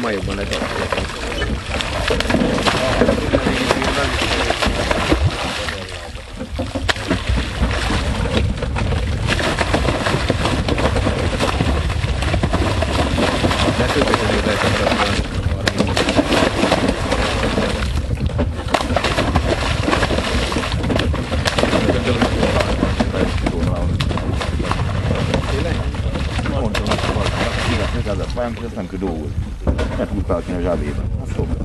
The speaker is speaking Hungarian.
akkor már jobban lehet alkalmazni. De többet lehet használni. Mondtam, hogy ezt nem tud dolgozni. Mert úgy feltenni a zsábében. Az szokta.